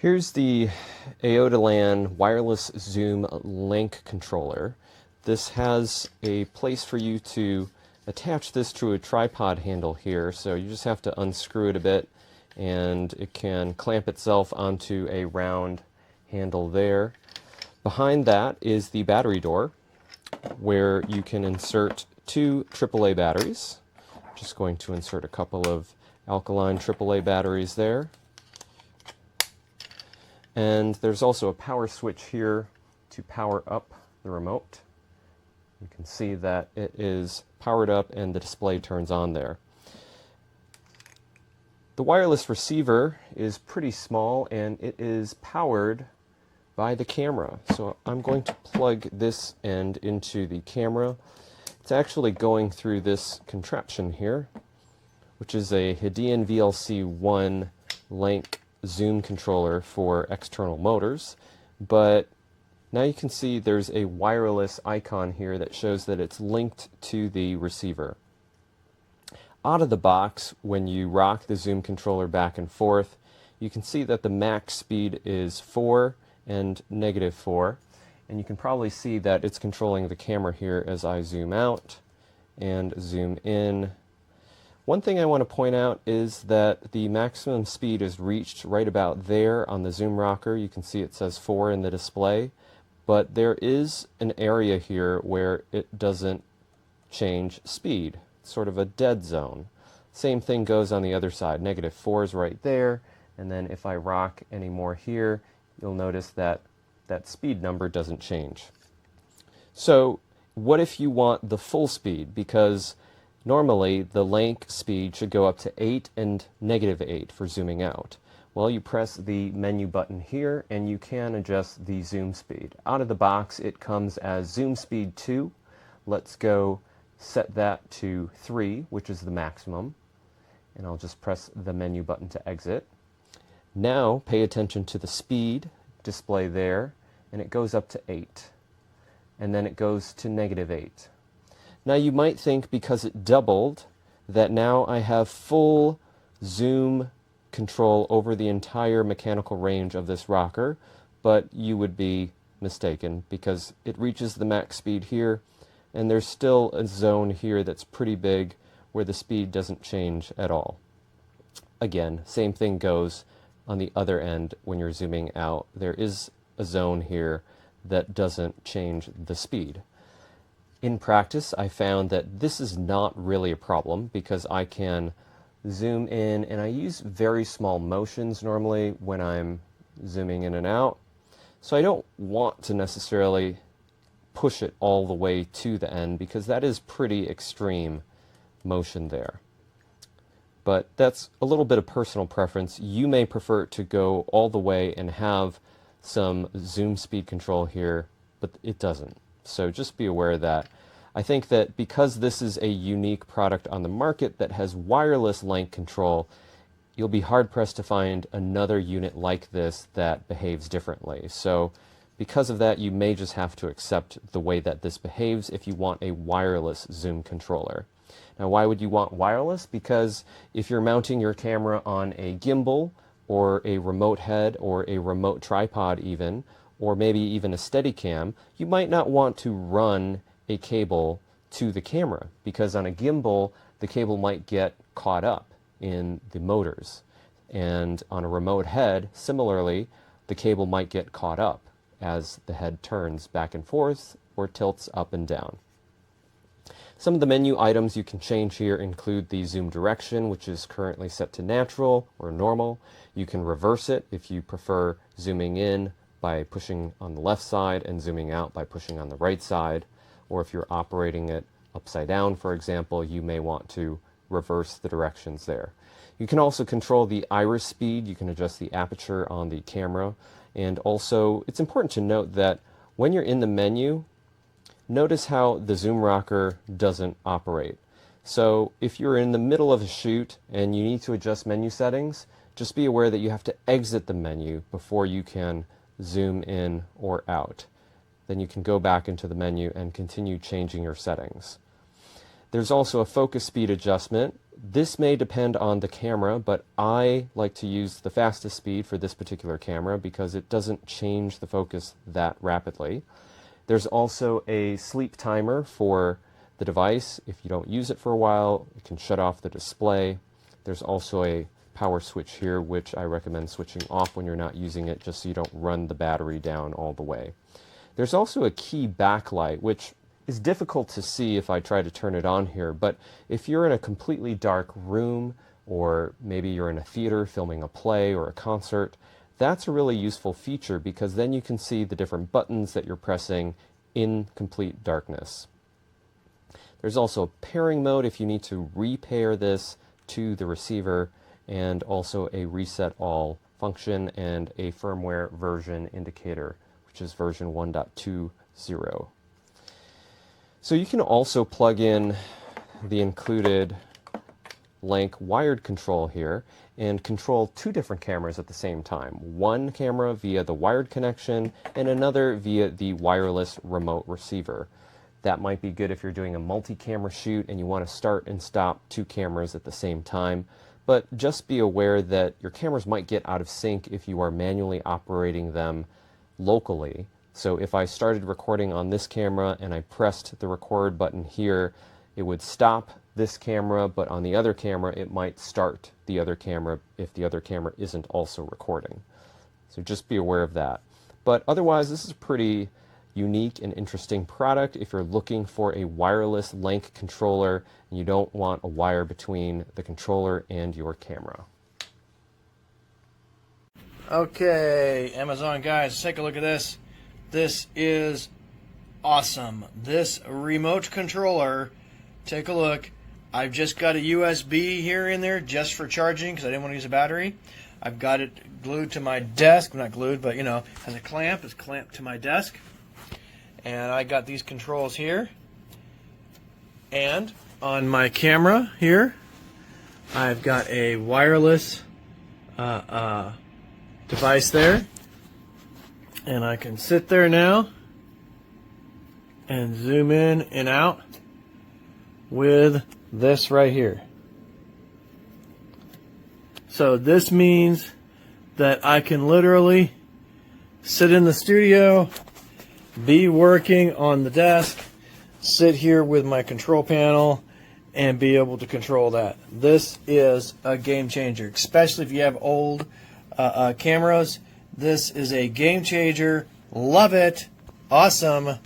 Here's the AODELAN wireless zoom Lanc controller. This has a place for you to attach this to a tripod handle here, so you just have to unscrew it a bit and it can clamp itself onto a round handle there. Behind that is the battery door where you can insert two AAA batteries. Just going to insert a couple of alkaline AAA batteries there. And there's also a power switch here to power up the remote. You can see that it is powered up and the display turns on there. The wireless receiver is pretty small and it is powered by the camera. So I'm going to plug this end into the camera. It's actually going through this contraption here, which is a Hidean VLC1 Lanc zoom controller for external motors, but now you can see there's a wireless icon here that shows that it's linked to the receiver. Out of the box, when you rock the zoom controller back and forth, you can see that the max speed is 4 and -4, and you can probably see that it's controlling the camera here as I zoom out and zoom in. One thing I want to point out is that the maximum speed is reached right about there on the zoom rocker. You can see it says 4 in the display, but there is an area here where it doesn't change speed. It's sort of a dead zone. Same thing goes on the other side. -4 is right there, and then if I rock any more here, you'll notice that that speed number doesn't change. So what if you want the full speed? Because normally, the Lanc speed should go up to 8 and -8 for zooming out. Well, you press the menu button here and you can adjust the zoom speed. Out of the box, it comes as zoom speed 2. Let's go set that to 3, which is the maximum. And I'll just press the menu button to exit. Now, pay attention to the speed display there, and it goes up to 8. And then it goes to -8. Now you might think because it doubled that now I have full zoom control over the entire mechanical range of this rocker, but you would be mistaken because it reaches the max speed here and there's still a zone here that's pretty big where the speed doesn't change at all. Again, same thing goes on the other end when you're zooming out. There is a zone here that doesn't change the speed. In practice, I found that this is not really a problem because I can zoom in, and I use very small motions normally when I'm zooming in and out. So I don't want to necessarily push it all the way to the end because that is pretty extreme motion there. But that's a little bit of personal preference. You may prefer it to go all the way and have some zoom speed control here, but it doesn't. So just be aware of that. I think that because this is a unique product on the market that has wireless Lanc control, you'll be hard-pressed to find another unit like this that behaves differently. So because of that, you may just have to accept the way that this behaves if you want a wireless zoom controller. Now, why would you want wireless? Because if you're mounting your camera on a gimbal or a remote head or a remote tripod even, or maybe even a Steadicam, you might not want to run a cable to the camera because on a gimbal, the cable might get caught up in the motors. And on a remote head, similarly, the cable might get caught up as the head turns back and forth or tilts up and down. Some of the menu items you can change here include the zoom direction, which is currently set to natural or normal. You can reverse it if you prefer zooming in by pushing on the left side and zooming out by pushing on the right side. Or if you're operating it upside down, for example, you may want to reverse the directions there. You can also control the iris speed. You can adjust the aperture on the camera. And also, it's important to note that when you're in the menu, notice how the zoom rocker doesn't operate. So if you're in the middle of a shoot and you need to adjust menu settings, just be aware that you have to exit the menu before you can zoom in or out. Then you can go back into the menu and continue changing your settings. There's also a focus speed adjustment. This may depend on the camera, but I like to use the fastest speed for this particular camera because it doesn't change the focus that rapidly. There's also a sleep timer for the device. If you don't use it for a while, it can shut off the display. There's also a power switch here, which I recommend switching off when you're not using it, just so you don't run the battery down all the way. There's also a key backlight, which is difficult to see if I try to turn it on here, but if you're in a completely dark room, or maybe you're in a theater filming a play or a concert, that's a really useful feature because then you can see the different buttons that you're pressing in complete darkness. There's also a pairing mode if you need to repair this to the receiver, and also a reset all function and a firmware version indicator, which is version 1.20. So you can also plug in the included Lanc wired control here and control two different cameras at the same time. One camera via the wired connection and another via the wireless remote receiver. That might be good if you're doing a multi-camera shoot and you want to start and stop two cameras at the same time. But just be aware that your cameras might get out of sync if you are manually operating them locally. So if I started recording on this camera and I pressed the record button here, it would stop this camera, but on the other camera it might start the other camera if the other camera isn't also recording. So just be aware of that. But otherwise, this is a pretty unique and interesting product if you're looking for a wireless Lanc controller and you don't want a wire between the controller and your camera. Okay, Amazon guys, let's take a look at this. This is awesome. This remote controller, take a look. I've just got a USB here in there just for charging because I didn't want to use a battery. I've got it glued to my desk. Not glued, but you know, has a clamp. It's clamped to my desk. And I got these controls here. And on my camera here, I've got a wireless device there. And I can sit there now and zoom in and out with this right here. So this means that I can literally sit in the studio, be working on the desk, sit here with my control panel, and be able to control that. This is a game changer, especially if you have old cameras. This is a game changer. Love it. Awesome.